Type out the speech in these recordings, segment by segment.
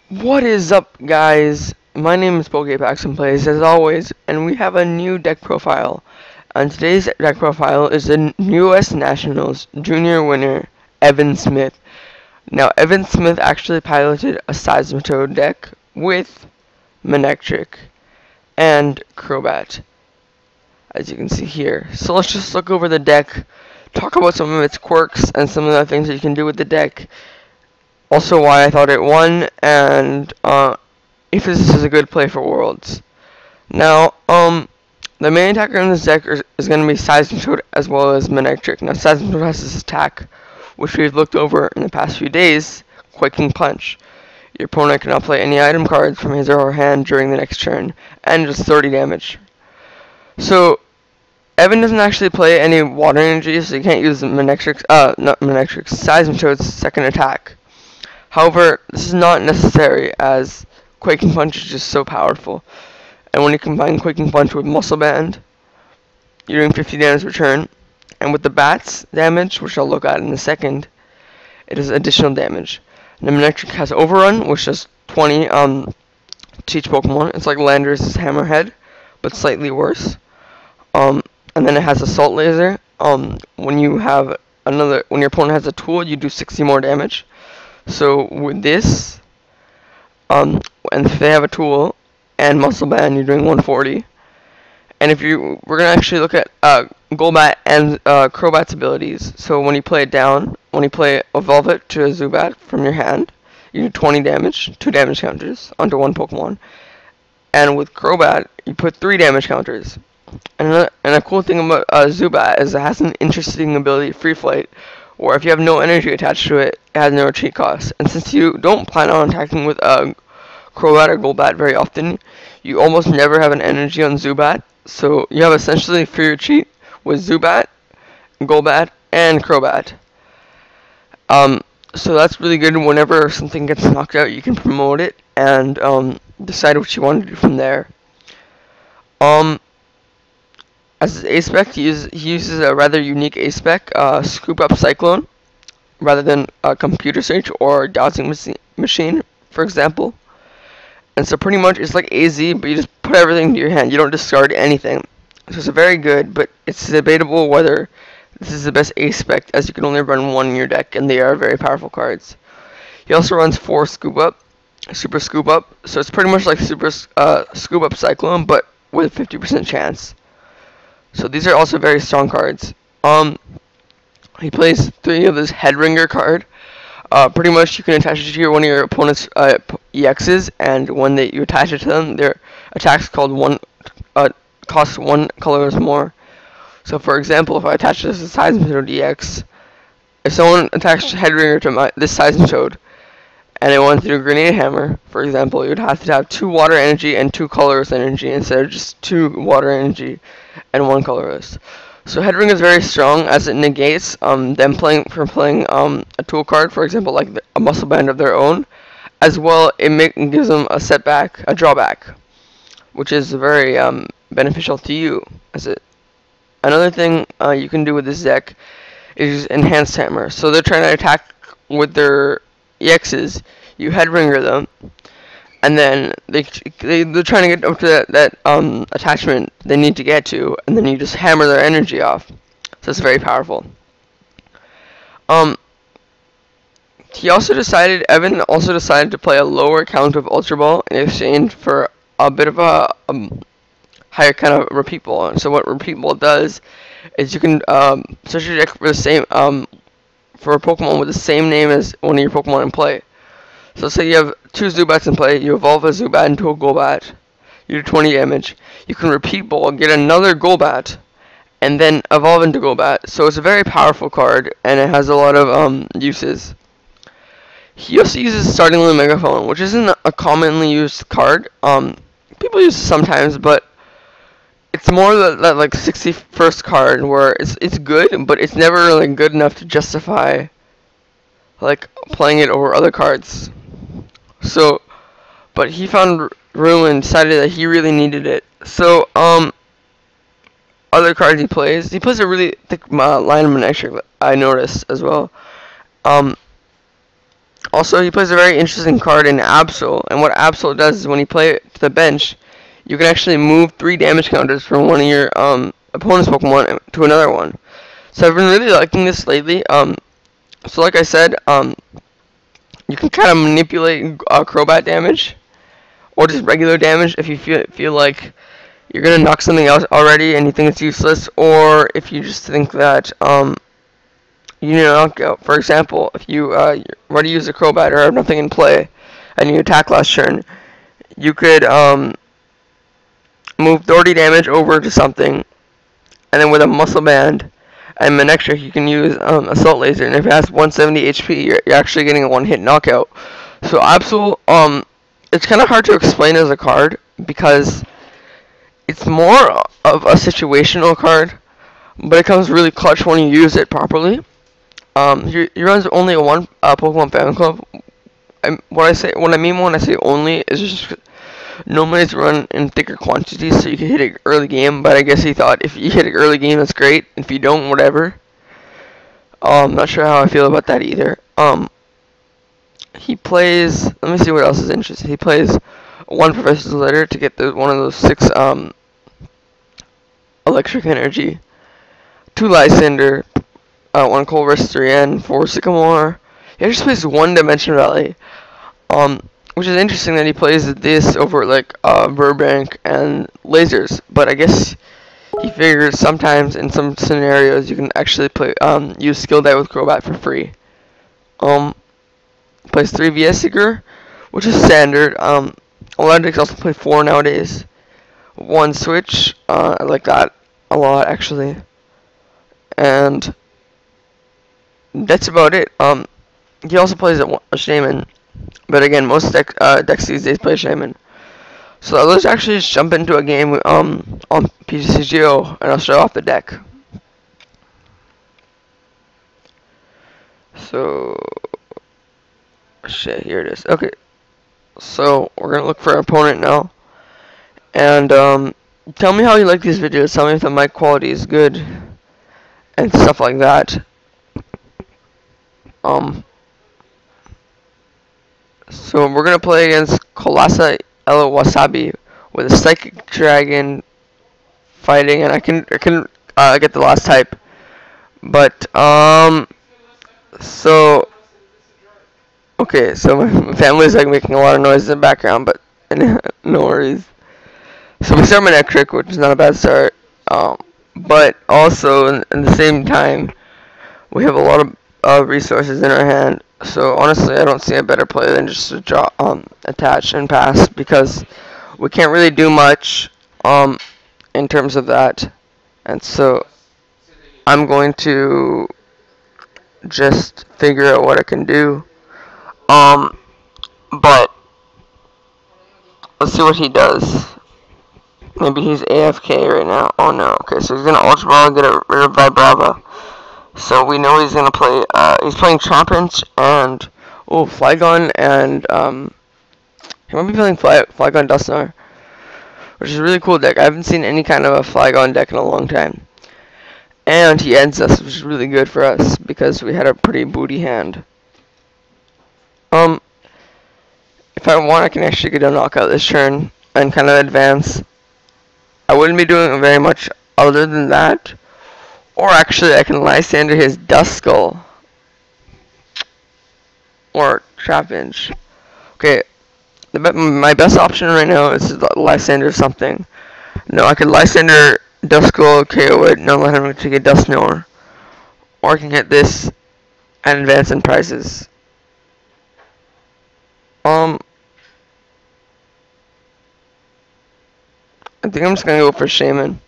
What is up, guys? My name is PokePaxandPlays as always, and we have a new deck profile. And today's deck profile is the U.S. Nationals Junior winner, Evan Smith. Now, Evan Smith actually piloted a Seismitoad deck with Manectric and Crobat, as you can see here. So let's just look over the deck, talk about some of its quirks and some of the things that you can do with the deck. Also, why I thought it won, and if this is a good play for Worlds. Now, the main attacker in this deck is going to be Seismitoad as well as Manectric. Now, Seismitoad has this attack, which we've looked over in the past few days, Quaking Punch. Your opponent cannot play any item cards from his or her hand during the next turn, and just 30 damage. So, Evan doesn't actually play any water energy, so you can't use Manectric's, not Manectric's, Seismitoad's second attack. However, this is not necessary as Quaking Punch is just so powerful. And when you combine Quaking Punch with Muscle Band, you're doing 50 damage per turn. And with the Bats damage, which I'll look at in a second, it is additional damage. And the Manectric has Overrun, which does 20 to each Pokemon. It's like Landorus' Hammerhead, but slightly worse. And then it has Assault Laser. When your opponent has a tool, you do 60 more damage. So with this, and if they have a tool and Muscle Band, you're doing 140. And we're gonna actually look at Golbat and Crobat's abilities. So when you play it down, when you evolve it to a Zubat from your hand, you do 20 damage, 2 damage counters onto one Pokemon. And with Crobat, you put 3 damage counters. And a cool thing about Zubat is it has an interesting ability, Free Flight, or if you have no energy attached to it, it has no retreat cost. And since you don't plan on attacking with Crobat or Golbat very often, you almost never have an energy on Zubat. So you have essentially free retreat with Zubat, Golbat, and Crobat. So that's really good. Whenever something gets knocked out, you can promote it and decide what you want to do from there. As his A-Spec, he uses a rather unique A-Spec, Scoop Up Cyclone, rather than Computer Search or Dowsing Machine, for example. And so pretty much it's like AZ, but you just put everything into your hand. You don't discard anything. So it's very good, but it's debatable whether this is the best A-Spec, as you can only run one in your deck, and they are very powerful cards. He also runs 4 Scoop Up, Super Scoop Up, so it's pretty much like Super Scoop Up Cyclone, but with a 50% chance. So these are also very strong cards. He plays 3 of his Headringer card. Pretty much you can attach it to one of your opponent's EXs, and when you attach it to them, their attacks cost 1 color or more. So for example, if I attach this to Seismitoad EX, if someone attached Headringer to this Seismitoad, and it went through Grenade Hammer, for example, you would have to have 2 water energy and 2 colorless energy instead of just 2 water energy and 1 colorless. So Headring is very strong as it negates them playing a tool card, for example, like a Muscle Band of their own, as well it gives them a setback, a drawback, which is very beneficial to you. Another thing you can do with this deck is Enhanced Hammer. So they're trying to attack with their EXs, you Headringer them, and then they're trying to get up to that attachment they need to get to, and then you just hammer their energy off. So it's very powerful. Evan also decided to play a lower count of Ultra Ball in exchange for a bit of a higher kind of Repeat Ball. So what Repeat Ball does is you can search your deck for the same for a Pokemon with the same name as one of your Pokemon in play. So say you have 2 Zubats in play, you evolve a Zubat into a Golbat, you do 20 damage, you can Repeat Ball, get another Golbat, and then evolve into Golbat. So it's a very powerful card, and it has a lot of uses. He also uses Starting Limit Megaphone, which isn't a commonly used card. People use it sometimes, but it's more that like 61st card where it's good, but it's never really good enough to justify like playing it over other cards. So, but he found room and decided that he really needed it. So other cards he plays a really thick line of Manectric, I noticed as well. Also, he plays a very interesting card in Absol, and what Absol does is when you play it to the bench, you can actually move 3 damage counters from one of your opponent's Pokemon to another one. So I've been really liking this lately. So like I said, you can kind of manipulate Crobat damage, or just regular damage if you feel like you're gonna knock something out already and you think it's useless, or if you just think that you need a knockout. For example, if you already use a Crobat or have nothing in play, and you attack last turn, you could move 30 damage over to something, and then with a Muscle Band and Manectric, you can use Assault Laser, and if it has 170 HP, you're actually getting a one-hit knockout. So Absol, it's kind of hard to explain as a card because it's more of a situational card, but it comes really clutch when you use it properly. He runs only a one Pokemon Fan Club. What I mean when I say only is just normally it's run in thicker quantities, so you can hit it early game. But I guess he thought if you hit it early game, that's great. If you don't, whatever. I'm not sure how I feel about that either. He plays. Let me see what else is interesting. He plays one Professor's Letter to get one of those 6 electric energy, 2 Lysander, 1 Colress 3N, 4 Sycamore. He just plays 1 Dimension Valley. Which is interesting that he plays this over like Burbank and lasers, but I guess he figures sometimes in some scenarios you can actually play use Skill Die with Crobat for free. Plays 3 VS Seeker, which is standard. A lot of decks also play 4 nowadays. 1 Switch, I like that a lot actually, and that's about it. He also plays a Shaman. But again, most decks these days play Shaman. So let's actually just jump into a game on PTCGO, and I'll show off the deck. So, shit, here it is. Okay, so we're gonna look for our opponent now, and tell me how you like these videos. Tell me if the mic quality is good and stuff like that. So we're gonna play against Colassa El Wasabi with a Psychic Dragon fighting, and I can get the last type, but so okay, so my family's like making a lot of noise in the background, but no worries. So we start Manectric, which is not a bad start, but also in the same time we have a lot of resources in our hand. So honestly, I don't see a better play than just to draw, attach and pass, because we can't really do much in terms of that. And so I'm going to just figure out what I can do. But let's see what he does. Maybe he's AFK right now. Oh no. Okay, so he's gonna Ultra Ball and get rid of Vibrava. So we know he's gonna play. He's playing Trapinch and Flygon, and he might be playing Flygon Dusknoir, which is a really cool deck. I haven't seen any kind of a Flygon deck in a long time. And he ends us, which is really good for us because we had a pretty booty hand. If I want, I can actually get a knockout this turn and kind of advance. I wouldn't be doing very much other than that. Or actually, I can Lysander his Duskull. Or Trapinch. Okay, my best option right now is to Lysander something. No, I could Lysander Duskull, KO it, and let him take a Dusknoir. Or I can get this and advance in prizes. I think I'm just gonna go for Shaman.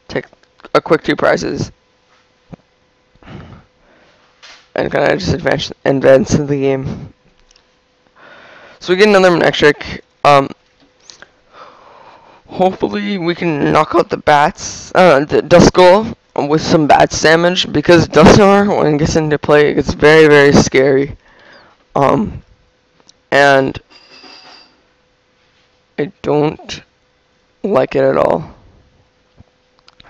Take a quick 2 prizes. And kind of just advance in the game. So we get another Manectric. Hopefully we can knock out the the Duskull with some bats damage, because Dusknoir, when it gets into play, it gets very, very scary. And I don't like it at all.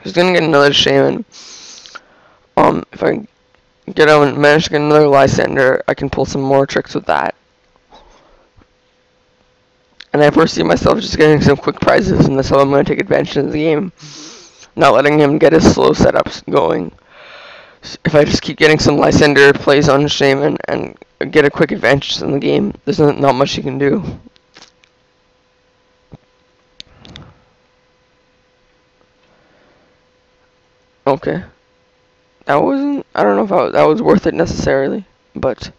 He's gonna get another Shaman. If I manage to get another Lysander, I can pull some more tricks with that. And I foresee myself just getting some quick prizes, and that's how I'm going to take advantage of the game. Not letting him get his slow setups going. If I just keep getting some Lysander plays on Shaman and get a quick advantage in the game, there's not much you can do. Okay. That wasn't, I don't know if that was worth it necessarily, but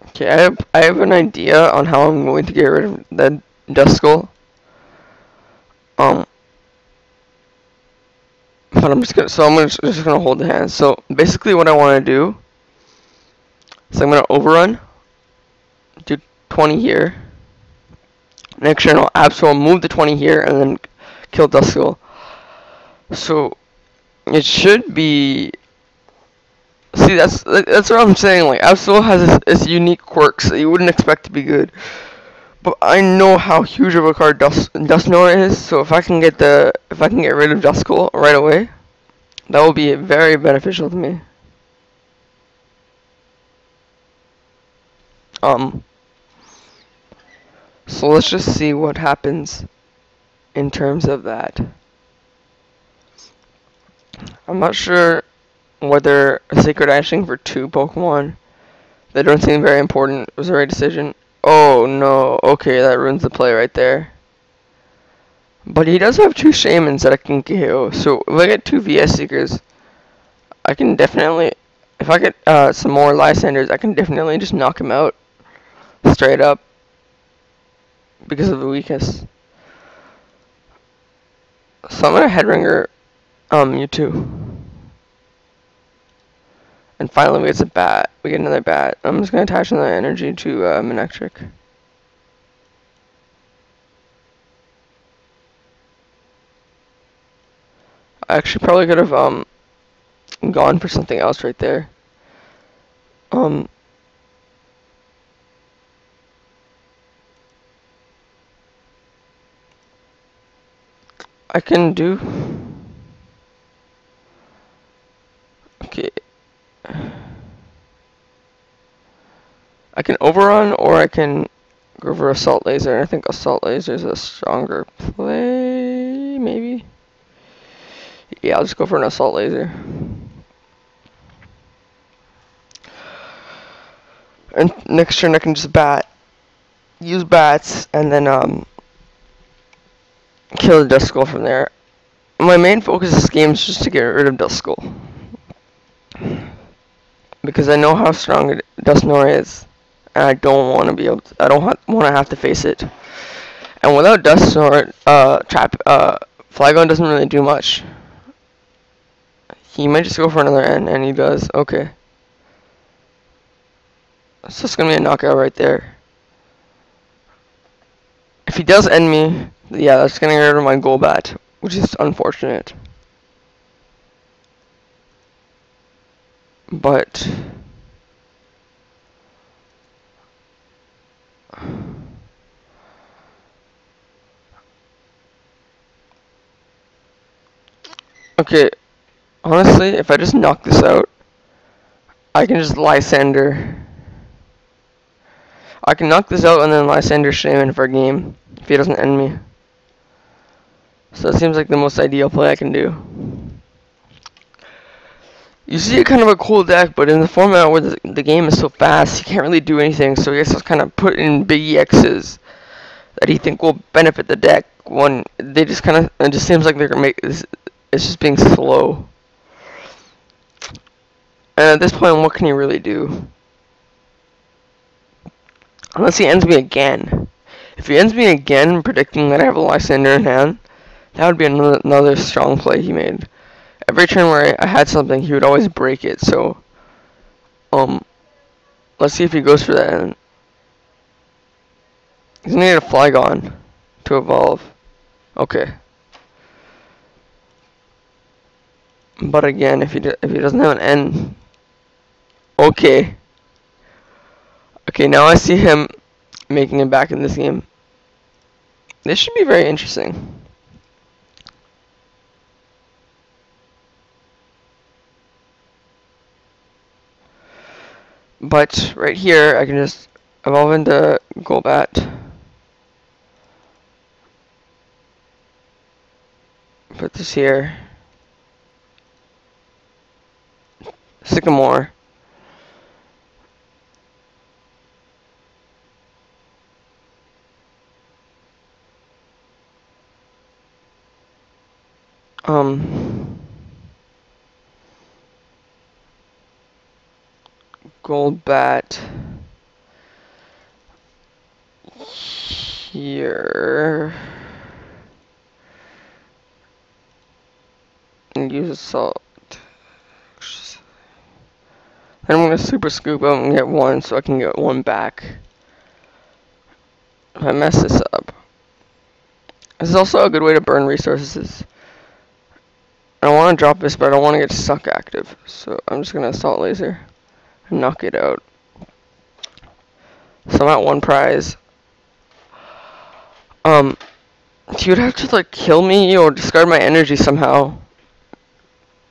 okay, I have an idea on how I'm going to get rid of the Duskull. But I'm just gonna hold the hand. So basically what I wanna do is I'm gonna overrun, do 20 here. Next turn I'll absolutely move the 20 here and then kill Duskull. So it should be, see, that's what I'm saying. Like, Absol has its unique quirks that you wouldn't expect to be good. But I know how huge of a card Dusknoir is, so if I can get rid of Duskull right away, that will be very beneficial to me. So let's just see what happens in terms of that. I'm not sure whether a Sacred Ashing for 2 Pokemon that don't seem very important was the right decision. Oh no, okay, that ruins the play right there. But he does have 2 Shamans that I can KO, so if I get 2 VS Seekers, I can definitely, if I get some more Lysanders, I can definitely just knock him out straight up because of the weakness. So I'm gonna Headringer Mewtwo. And finally we get a bat. We get another bat. I'm just gonna attach another energy to Manectric. I actually probably could have gone for something else right there. I can do, okay, I can overrun or I can go for Assault Laser. I think Assault Laser is a stronger play, maybe. Yeah, I'll just go for an Assault Laser. And next turn I can just use bats, and then kill the Duskull from there. My main focus of this game is just to get rid of Duskull, because I know how strong Dusknoir is, and I don't want to be able to, I don't want to have to face it. And without Dusknoir, Flygon doesn't really do much. He might just go for another N, and he does. Okay. So it's gonna be a knockout right there. If he does end me, yeah, that's gonna get rid of my Golbat, which is unfortunate. But okay, honestly, if I just knock this out, I can just Lysander. I can knock this out and then Lysander Shaman for a game if he doesn't end me. So that seems like the most ideal play I can do. You see kind of a cool deck, but in the format where the game is so fast, you can't really do anything, so he has to kind of put in big EXs that he think will benefit the deck. When they just kind of, it just seems like they're gonna make this, it's just being slow. And at this point, what can he really do? Unless he ends me again. If he ends me again, predicting that I have a Lysander in hand, that would be another strong play he made. Every turn where I had something, he would always break it, so let's see if he goes for that. And he's gonna need a Flygon to evolve. Okay. But again, if he doesn't have an N, okay. Okay, now I see him making it back in this game. This should be very interesting. But right here, I can just evolve into Golbat. Put this here. Sycamore. Golbat. Here. And use Assault. Then I'm gonna Super Scoop out and get one so I can get one back. If I mess this up. This is also a good way to burn resources. I want to drop this, but I don't want to get suck active. So I'm just gonna Assault Laser and knock it out. So I'm at one prize. He would have to like kill me or discard my energy somehow.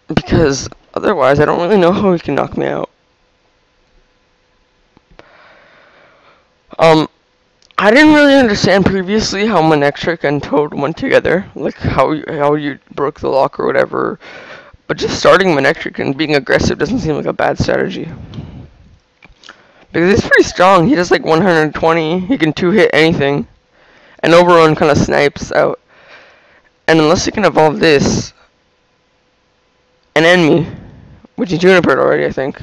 Because otherwise I don't really know how he can knock me out. I didn't really understand previously how Manectric and Toad went together, like how you broke the lock or whatever. But just starting Manectric and being aggressive doesn't seem like a bad strategy. Because he's pretty strong. He does like 120. He can 2-hit anything, and Overrun kind of snipes out. And unless he can evolve this and end me, which he Junipered already, I think.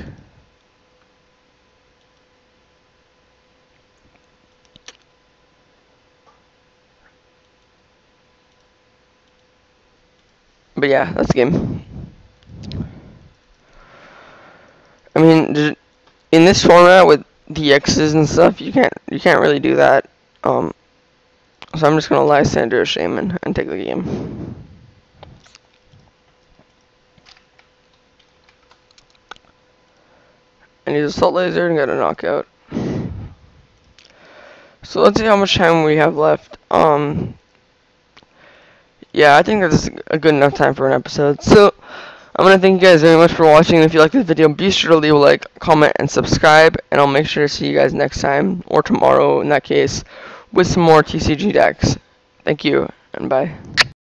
But yeah, that's the game. I mean, in this format with DXs and stuff, you can't really do that. So I'm just gonna Lysander Shaman and take the game. And use Assault Laser and get a knockout. So let's see how much time we have left. Yeah, I think that's a good enough time for an episode. So, I'm going to thank you guys very much for watching. If you like this video, be sure to leave a like, comment, and subscribe. And I'll make sure to see you guys next time, or tomorrow in that case, with some more TCG decks. Thank you, and bye.